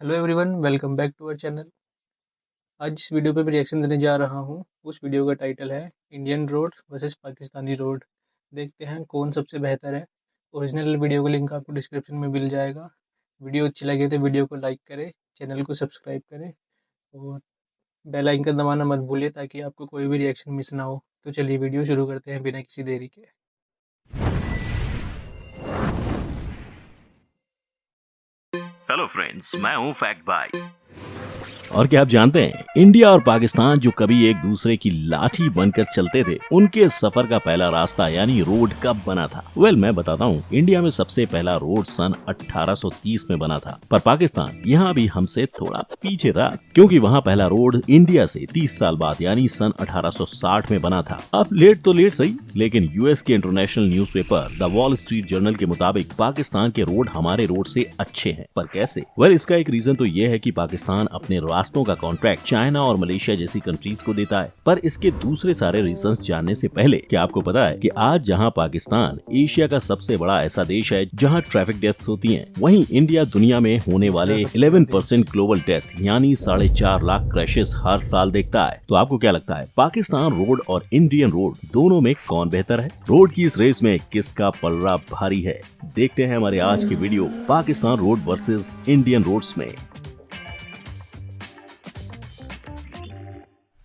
Hello everyone, welcome back to our channel. आज जिस video पे मैं रिएक्शन देने जा रहा हूँ उस वीडियो का टाइटल है Indian road versus Pakistani road. देखते हैं कौन सबसे बेहतर है। ओरिजिनल वीडियो का लिंक आपको डिस्क्रिप्शन में मिल जाएगा। वीडियो अच्छी लगे तो वीडियो को लाइक करें, चैनल को सब्सक्राइब करें और बेल आइकन दबाना मत भूलिए ताकि आपको कोई भी रिएक्शन मिस ना हो। तो चलिए वीडियो शुरू करते हैं बिना किसी देरी के। हेलो फ्रेंड्स, मैं हूं फैक्ट भाई। और क्या आप जानते हैं, इंडिया और पाकिस्तान जो कभी एक दूसरे की लाठी बनकर चलते थे, उनके सफर का पहला रास्ता यानी रोड कब बना था? मैं बताता हूँ। इंडिया में सबसे पहला रोड सन 1830 में बना था, पर पाकिस्तान यहाँ भी हमसे थोड़ा पीछे था, क्योंकि वहाँ पहला रोड इंडिया से 30 साल बाद यानी सन 1860 में बना था। अब लेट तो लेट सही, लेकिन यूएस के international newspaper the wall street journal के मुताबिक पाकिस्तान के रोड हमारे रोड से अच्छे हैं। पर कैसे? इसका एक रीजन तो ये है कि पाकिस्तान अपने रास्तों का कॉन्ट्रैक्ट चाइना और मलेशिया जैसी कंट्रीज को देता है। पर इसके दूसरे सारे रीजंस जानने से पहले, क्या आपको पता है कि आज जहां पाकिस्तान एशिया का सबसे बड़ा ऐसा देश है जहां ट्रैफिक डेथ्स होती हैं, वहीं इंडिया दुनिया में होने वाले 11% ग्लोबल डेथ यानी 4.5 लाख क्रैशेस हर साल देखता है। तो आपको क्या लगता है, पाकिस्तान रोड और इंडियन रोड दोनों में कौन बेहतर है? रोड की इस रेस में किसका पलड़ा भारी है? देखते हैं हमारे आज की video Pakistan road versus Indian roads में।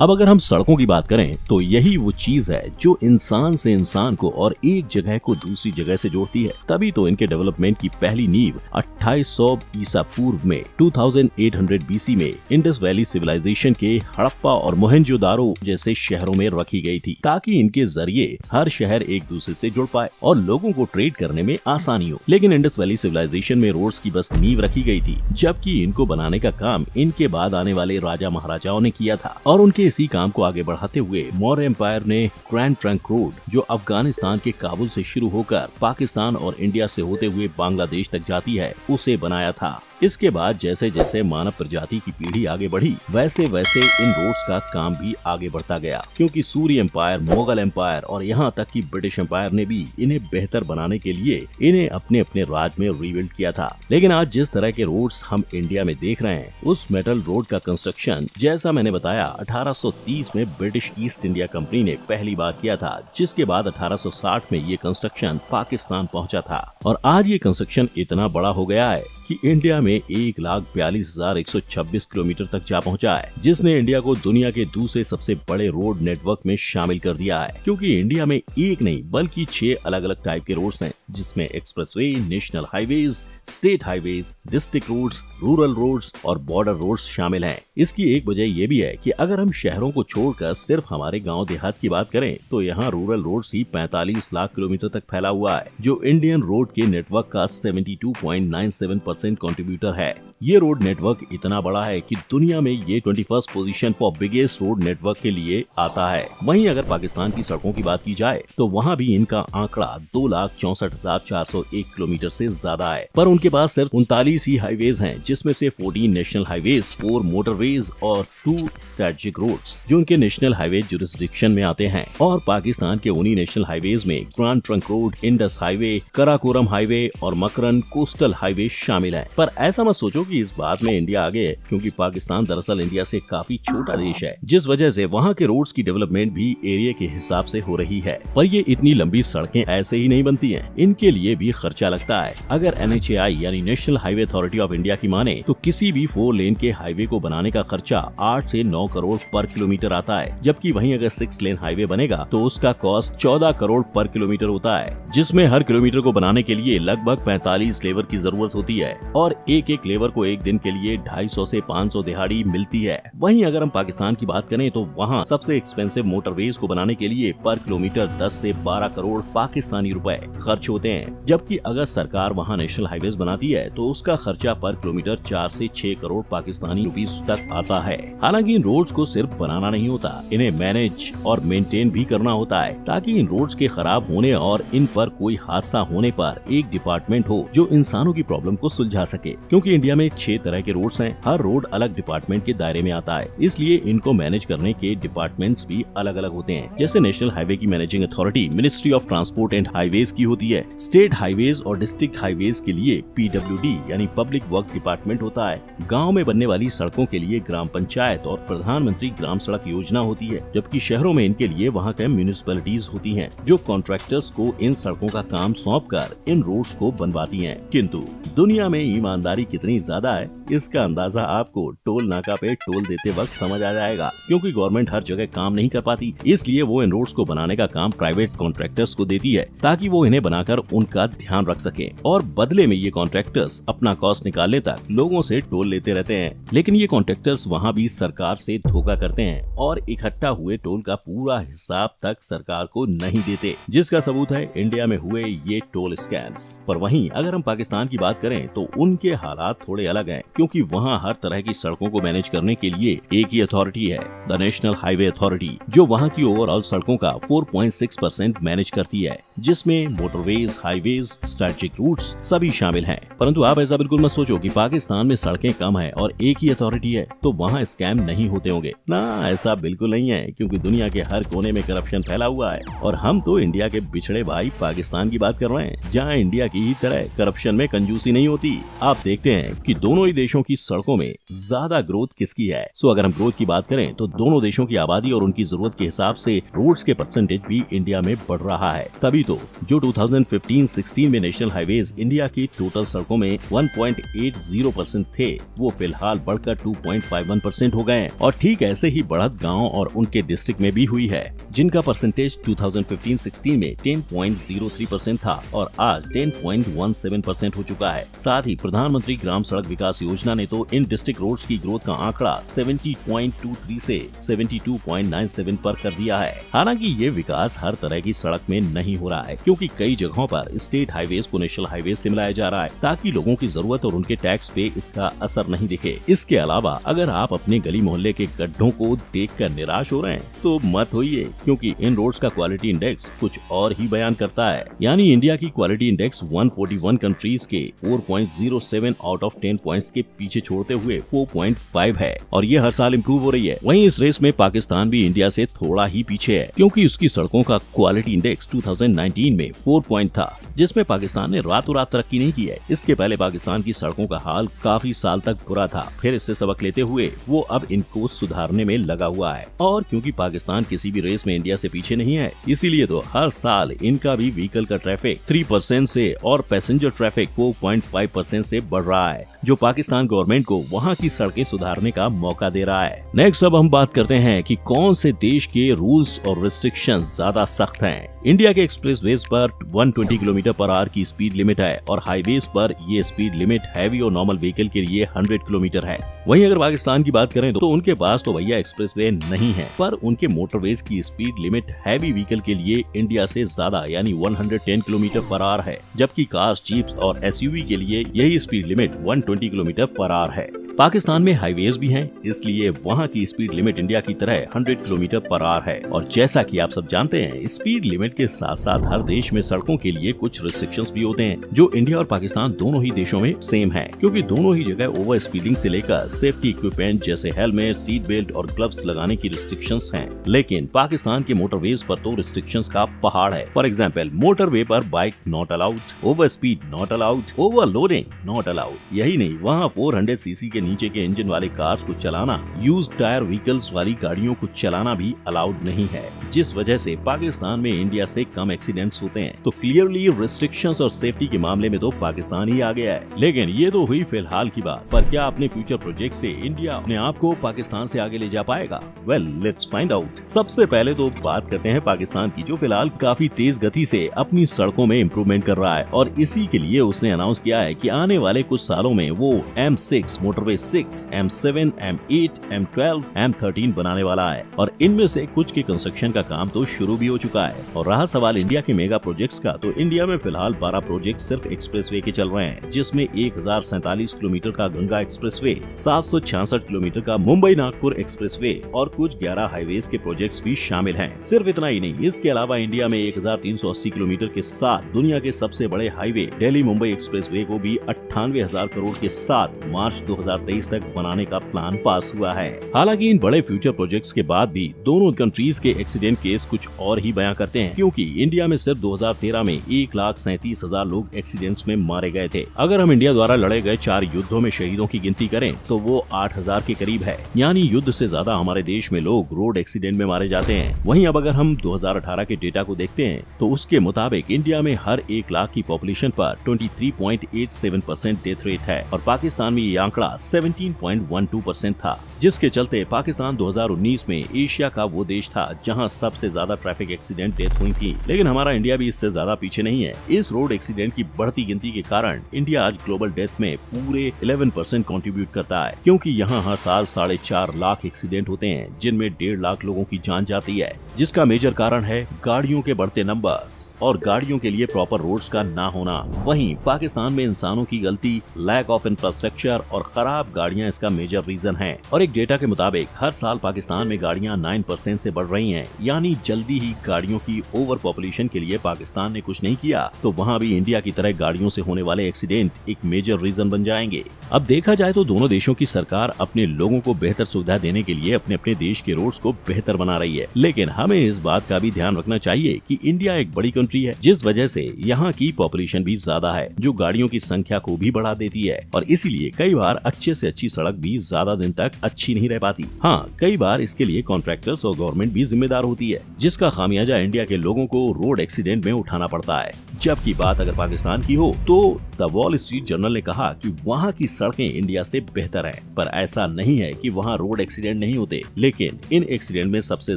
अब अगर हम सड़कों की बात करें तो यही वो चीज है जो इंसान से इंसान को और एक जगह को दूसरी जगह से जोड़ती है। तभी तो इनके डेवलपमेंट की पहली नींव 2800 ईसा पूर्व में 2800 बीसी में इंडस वैली सिविलाइजेशन के हड़प्पा और मोहनजोदारो जैसे शहरों में रखी गई थी, ताकि इनके जरिए हर शहर एक दूसरे से जुड़ पाए और लोगों को ट्रेड करने में आसानी हो। लेकिन इंडस वैली सिविलाइजेशन में रोड्स की बस नींव रखी गई थी, जबकि इनको बनाने का काम इनके बाद आने वाले राजा महाराजाओं ने किया था। और उनके इसी काम को आगे बढ़ाते हुए मौर्य एम्पायर ने ग्रैंड ट्रंक रोड, जो अफगानिस्तान के काबुल से शुरू होकर पाकिस्तान और इंडिया से होते हुए बांग्लादेश तक जाती है, उसे बनाया था। इसके बाद जैसे जैसे मानव प्रजाति की पीढ़ी आगे बढ़ी, वैसे वैसे इन रोड्स का काम भी आगे बढ़ता गया, क्योंकि सूर्य एम्पायर, मुगल एम्पायर और यहाँ तक कि ब्रिटिश एम्पायर ने भी इन्हें बेहतर बनाने के लिए इन्हें अपने अपने राज में रीबिल्ड किया था। लेकिन आज जिस तरह के रोड्स हम इंडिया में देख रहे हैं, उस मेटल रोड का कंस्ट्रक्शन, जैसा मैंने बताया, 1830 में ब्रिटिश ईस्ट इंडिया कंपनी ने पहली बार किया था, जिसके बाद 1860 में ये कंस्ट्रक्शन पाकिस्तान पहुँचा था। और आज ये कंस्ट्रक्शन इतना बड़ा हो गया है कि इंडिया में 1,42,126 किलोमीटर तक जा पहुंचा है, जिसने इंडिया को दुनिया के दूसरे सबसे बड़े रोड नेटवर्क में शामिल कर दिया है। क्योंकि इंडिया में एक नहीं बल्कि 6 अलग अलग टाइप के रोड्स हैं, जिसमें expressway, national highways, state highways, district roads, rural roads और बॉर्डर रोड्स शामिल हैं। इसकी एक वजह ये भी है कि अगर हम शहरों को छोड़कर सिर्फ हमारे गाँव देहात की बात करें तो यहाँ रूरल रोड ही 45 लाख किलोमीटर तक फैला हुआ है, जो इंडियन रोड के नेटवर्क का 72.97% कंट्रीब्यूटर है। ये रोड नेटवर्क इतना बड़ा है कि दुनिया में ये 21st position for biggest road network के लिए आता है। वहीं अगर पाकिस्तान की सड़कों की बात की जाए तो वहाँ भी इनका आंकड़ा 2,64,401 किलोमीटर से ज्यादा है, पर उनके पास सिर्फ 39 ही हाईवेज हैं, जिसमें से 14 नेशनल हाईवेज, 4 मोटरवेज और 2 स्ट्रेटेजिक रोड्स, जो उनके नेशनल हाईवे जुरिस्डिक्शन में आते हैं। और पाकिस्तान के उन्हीं नेशनल हाईवेज में grand trunk road, Indus highway, Karakoram highway और मकरन कोस्टल हाईवे शामिल है। पर ऐसा मत सोचो कि इस बात में इंडिया आगे है, क्योंकि पाकिस्तान दरअसल इंडिया से काफी छोटा देश है, जिस वजह से वहाँ के रोड्स की डेवलपमेंट भी एरिया के हिसाब से हो रही है। पर ये इतनी लंबी सड़कें ऐसे ही नहीं बनती हैं, इनके लिए भी खर्चा लगता है। अगर NHAI यानी national highway authority of India की माने तो किसी भी 4 लेन के हाईवे को बनाने का खर्चा 8 से 9 करोड़ पर किलोमीटर आता है, जबकि वहीं अगर 6 लेन हाईवे बनेगा तो उसका कॉस्ट 14 करोड़ पर किलोमीटर होता है, जिसमें हर किलोमीटर को बनाने के लिए लगभग 45 लेबर की जरूरत होती है और एक लेबर को एक दिन के लिए 250 से 500 दिहाड़ी मिलती है। वहीं अगर हम पाकिस्तान की बात करें तो वहाँ सबसे एक्सपेंसिव मोटरवेज को बनाने के लिए पर किलोमीटर 10 से 12 करोड़ पाकिस्तानी रुपए खर्च होते हैं, जबकि अगर सरकार वहाँ नेशनल हाईवेज बनाती है तो उसका खर्चा पर किलोमीटर 4 से 6 करोड़ पाकिस्तानी रुपीस तक आता है। हालांकि इन रोड्स को सिर्फ बनाना नहीं होता, इन्हें मैनेज और मेंटेन भी करना होता है, ताकि इन रोड्स के खराब होने और इन पर कोई हादसा होने पर एक डिपार्टमेंट हो जो इंसानों की प्रॉब्लम को सुलझा सके। क्योंकि इंडिया में में 6 तरह के रोड्स हैं। हर रोड अलग डिपार्टमेंट के दायरे में आता है, इसलिए इनको मैनेज करने के डिपार्टमेंट्स भी अलग अलग होते हैं। जैसे नेशनल हाईवे की managing authority ministry of transport and highways की होती है। स्टेट हाईवेज और डिस्ट्रिक्ट हाईवेज के लिए PWD यानी पब्लिक वर्क डिपार्टमेंट होता है। गाँव में बनने वाली सड़कों के लिए ग्राम पंचायत और प्रधानमंत्री ग्राम सड़क योजना होती है, जबकि शहरों में इनके लिए वहाँ के म्यूनिसिपैलिटीज होती हैं, जो कॉन्ट्रैक्टर्स को इन सड़कों का काम सौंप कर इन रोड्स को बनवाती हैं। किंतु दुनिया में ईमानदारी कितनी ज्यादा है, इसका अंदाजा आपको टोल नाका पे टोल देते वक्त समझ आ जाएगा। क्योंकि गवर्नमेंट हर जगह काम नहीं कर पाती, इसलिए वो इन रोड्स को बनाने का काम प्राइवेट कॉन्ट्रैक्टर्स को देती है, ताकि वो इन्हें बनाकर उनका ध्यान रख सके और बदले में ये कॉन्ट्रैक्टर्स अपना कॉस्ट निकालने तक लोगों से टोल लेते रहते हैं। लेकिन ये कॉन्ट्रैक्टर्स वहाँ भी सरकार से धोखा करते हैं और इकट्ठा हुए टोल का पूरा हिसाब तक सरकार को नहीं देते, जिसका सबूत है इंडिया में हुए ये टोल स्कैम्स। पर वहीं अगर हम पाकिस्तान की बात करें तो उनके हालात थोड़े अलग हैं, क्योंकि वहाँ हर तरह की सड़कों को मैनेज करने के लिए एक ही अथॉरिटी है, द नेशनल हाईवे अथॉरिटी, जो वहाँ की ओवरऑल सड़कों का 4.6% मैनेज करती है, जिसमें मोटरवेज, हाईवेज, स्ट्रेटेजिक रूट्स सभी शामिल हैं। परंतु आप ऐसा बिल्कुल मत सोचो कि पाकिस्तान में सड़कें कम है और एक ही अथॉरिटी है तो वहाँ स्कैम नहीं होते होंगे। ना, ऐसा बिल्कुल नहीं है, क्योंकि दुनिया के हर कोने में करप्शन फैला हुआ है। और हम तो इंडिया के बिछड़े भाई पाकिस्तान की बात कर रहे हैं, जहाँ इंडिया की ही तरह करप्शन में कंजूसी नहीं होती। आप देखते हैं कि दोनों ही देशों की सड़कों में ज्यादा ग्रोथ किसकी है। सो अगर हम ग्रोथ की बात करें तो दोनों देशों की आबादी और उनकी जरूरत के हिसाब से रोड्स के परसेंटेज भी इंडिया में बढ़ रहा है। तभी तो जो 2015-16 में नेशनल हाईवेज इंडिया की टोटल सड़कों में 1.80% थे, वो फिलहाल बढ़कर 2.51% हो गए। और ठीक ऐसे ही बढ़त गाँव और उनके डिस्ट्रिक्ट में भी हुई है, जिनका परसेंटेज 2015-16 में 10.03% था और आज 10.17% हो चुका है। साथ ही प्रधानमंत्री ग्राम सड़क विकास योजना ने तो इन डिस्ट्रिक्ट रोड्स की ग्रोथ का आंकड़ा 70.23 से 72.97 पर कर दिया है। हालांकि ये विकास हर तरह की सड़क में नहीं हो रहा है, क्योंकि कई जगहों पर स्टेट हाईवेज को नेशनल हाईवेज से मिलाया जा रहा है, ताकि लोगों की जरूरत और उनके टैक्स पे इसका असर नहीं दिखे। इसके अलावा अगर आप अपने गली मोहल्ले के गड्ढों को देखकर निराश हो रहे हैं तो मत होइए, क्योंकि इन रोड्स का क्वालिटी इंडेक्स कुछ और ही बयान करता है। यानी इंडिया की क्वालिटी इंडेक्स 141 कंट्रीज के 4.07 आउट ऑफ 10 पॉइंट्स के पीछे छोड़ते हुए 4.5 है और ये हर साल इम्प्रूव हो रही है। वहीं इस रेस में पाकिस्तान भी इंडिया से थोड़ा ही पीछे है, क्योंकि उसकी सड़कों का क्वालिटी इंडेक्स 2019 में 4 पॉइंट था, जिसमें पाकिस्तान ने रातों रात तरक्की नहीं की है। इसके पहले पाकिस्तान की सड़कों का हाल काफी साल तक बुरा था, फिर इससे सबक लेते हुए वो अब इनको सुधारने में लगा हुआ है। और क्योंकि पाकिस्तान किसी भी रेस में इंडिया से पीछे नहीं है, इसीलिए तो हर साल इनका भी व्हीकल का ट्रैफिक 3% से और पैसेंजर ट्रैफिक 4.5% से बढ़ रहा है, जो पाकिस्तान गवर्नमेंट को वहाँ की सड़कें सुधारने का मौका दे रहा है। नेक्स्ट अब हम बात करते हैं कि कौन से देश के रूल्स और रिस्ट्रिक्शंस ज्यादा सख्त हैं। इंडिया के एक्सप्रेसवेज पर 120 किलोमीटर पर आवर की स्पीड लिमिट है और हाईवेज पर ये स्पीड लिमिट हैवी और नॉर्मल व्हीकल के लिए 100 किलोमीटर है। वहीं अगर पाकिस्तान की बात करें तो उनके पास तो भैया एक्सप्रेसवे नहीं है, पर उनके मोटरवेज की स्पीड लिमिट हैवी व्हीकल के लिए इंडिया से ज्यादा यानी 110 किलोमीटर पर आवर है, जबकि कार्स, जीप्स और एसयूवी के लिए यही speed limit 120 kilometre per hour है। पाकिस्तान में हाईवेज भी हैं, इसलिए वहाँ की स्पीड लिमिट इंडिया की तरह 100 किलोमीटर पर आवर है। और जैसा कि आप सब जानते हैं, स्पीड लिमिट के साथ साथ हर देश में सड़कों के लिए कुछ रिस्ट्रिक्शंस भी होते हैं, जो इंडिया और पाकिस्तान दोनों ही देशों में सेम है, क्योंकि दोनों ही जगह ओवर स्पीडिंग से लेकर सेफ्टी इक्विपमेंट जैसे हेलमेट, सीट बेल्ट और ग्लव्स लगाने की रिस्ट्रिक्शंस हैं। लेकिन पाकिस्तान के मोटरवेज पर तो रिस्ट्रिक्शंस का पहाड़ है। फॉर एग्जाम्पल, मोटरवे पर bike not allowed, over speed not allowed, overloading not allowed. यही नहीं, वहाँ 400 सीसी के नीचे के इंजन वाले कार्स को चलाना, यूज्ड टायर व्हीकल्स वाली गाड़ियों को चलाना भी अलाउड नहीं है, जिस वजह से पाकिस्तान में इंडिया से कम एक्सीडेंट्स होते हैं। तो क्लियरली रिस्ट्रिक्शंस और सेफ्टी के मामले में तो पाकिस्तान ही आ गया है। लेकिन ये तो हुई फिलहाल की बात, पर क्या अपने फ्यूचर प्रोजेक्ट से इंडिया अपने आप को पाकिस्तान से आगे ले जा पाएगा? Well, let's find out. सबसे पहले तो बात करते हैं पाकिस्तान की, जो फिलहाल काफी तेज गति से अपनी सड़कों में इम्प्रूवमेंट कर रहा है और इसी के लिए उसने अनाउंस किया है कि आने वाले कुछ सालों में वो M6 motorway highway 6, M7, M8, M12, M13 बनाने वाला है और इनमें से कुछ के कंस्ट्रक्शन का काम तो शुरू भी हो चुका है। और रहा सवाल इंडिया के मेगा प्रोजेक्ट्स का, तो इंडिया में फिलहाल 12 प्रोजेक्ट सिर्फ एक्सप्रेसवे के चल रहे हैं, जिसमें 1047 किलोमीटर का गंगा एक्सप्रेसवे, 766 किलोमीटर का मुंबई नागपुर एक्सप्रेसवे और कुछ 11 हाईवेज के प्रोजेक्ट्स भी शामिल हैं। सिर्फ इतना ही नहीं, इसके अलावा इंडिया में 1380 किलोमीटर के साथ दुनिया के सबसे बड़े हाईवे दिल्ली मुंबई एक्सप्रेसवे को भी 98,000 करोड़ के साथ मार्च 2023 तक बनाने का प्लान पास हुआ है। हालांकि इन बड़े फ्यूचर प्रोजेक्ट्स के बाद भी दोनों कंट्रीज के एक्सीडेंट केस कुछ और ही बयां करते हैं, क्योंकि इंडिया में सिर्फ 2013 में 1,37,000 लोग एक्सीडेंट्स में मारे गए थे। अगर हम इंडिया द्वारा लड़े गए 4 युद्धों में शहीदों की गिनती करें तो वो 8,000 के करीब है, यानी युद्ध से ज्यादा हमारे देश में लोग रोड एक्सीडेंट में मारे जाते हैं। वहीं अब अगर हम 2018 के डेटा को देखते हैं तो उसके मुताबिक इंडिया में हर 1 लाख की पॉपुलेशन पर 23.87% डेथ रेट है और पाकिस्तान में ये आंकड़ा 17.12% था, जिसके चलते पाकिस्तान 2019 में एशिया का वो देश था जहां सबसे ज्यादा ट्रैफिक एक्सीडेंट डेथ हुई थी। लेकिन हमारा इंडिया भी इससे ज्यादा पीछे नहीं है। इस रोड एक्सीडेंट की बढ़ती गिनती के कारण इंडिया आज ग्लोबल डेथ में पूरे 11% कंट्रीब्यूट करता है, क्योंकि यहाँ हर साल 4.5 लाख एक्सीडेंट होते हैं, जिनमें 1.5 लाख लोगों की जान जाती है, जिसका मेजर कारण है गाड़ियों के बढ़ते नंबर और गाड़ियों के लिए प्रॉपर रोड्स का ना होना। वहीं पाकिस्तान में इंसानों की गलती, लैक ऑफ इंफ्रास्ट्रक्चर और खराब गाड़ियां इसका मेजर रीजन है। और एक डेटा के मुताबिक हर साल पाकिस्तान में गाड़ियां 9% से बढ़ रही हैं, यानी जल्दी ही गाड़ियों की ओवर पॉपुलेशन के लिए पाकिस्तान ने कुछ नहीं किया तो वहाँ भी इंडिया की तरह गाड़ियों से होने वाले एक्सीडेंट एक मेजर रीजन बन जाएंगे। अब देखा जाए तो दोनों देशों की सरकार अपने लोगों को बेहतर सुविधा देने के लिए अपने अपने देश के रोड्स को बेहतर बना रही है, लेकिन हमें इस बात का भी ध्यान रखना चाहिए कि इंडिया एक बड़ी कंट्री है, जिस वजह से यहाँ की पॉपुलेशन भी ज्यादा है, जो गाड़ियों की संख्या को भी बढ़ा देती है और इसीलिए कई बार अच्छे से अच्छी सड़क भी ज्यादा दिन तक अच्छी नहीं रह पाती। हाँ, कई बार इसके लिए कॉन्ट्रैक्टर्स और गवर्नमेंट भी जिम्मेदार होती है, जिसका खामियाजा इंडिया के लोगों को रोड एक्सीडेंट में उठाना पड़ता है। जबकि बात अगर पाकिस्तान की हो तो द वॉल स्ट्रीट जर्नल ने कहा कि वहाँ की सड़कें इंडिया से बेहतर हैं, पर ऐसा नहीं है कि वहाँ रोड एक्सीडेंट नहीं होते, लेकिन इन एक्सीडेंट में सबसे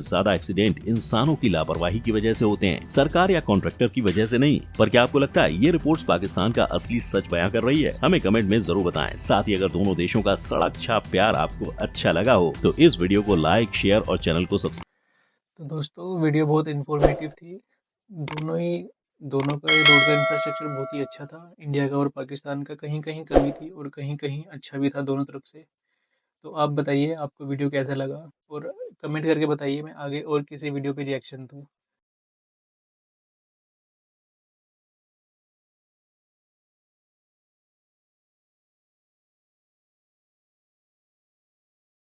ज्यादा एक्सीडेंट इंसानों की लापरवाही की वजह से होते हैं, सरकार या कॉन्ट्रैक्टर की वजह से नहीं। पर क्या आपको लगता है ये रिपोर्ट्स पाकिस्तान का असली सच बयां कर रही है? हमें कमेंट में जरूर बताएं। साथ ही अगर दोनों देशों का सड़क छाप प्यार आपको अच्छा लगा हो तो इस वीडियो को लाइक, शेयर और चैनल को सब्सक्राइब। तो दोस्तों, वीडियो बहुत इन्फॉर्मेटिव थी। दोनों का रोड का इंफ्रास्ट्रक्चर बहुत ही अच्छा था। इंडिया का और पाकिस्तान का कहीं कहीं कमी थी और कहीं कहीं अच्छा भी था, दोनों तरफ से। तो आप बताइए आपको वीडियो कैसा लगा और कमेंट करके बताइए, मैं आगे और किसी वीडियो पे रिएक्शन दूँ।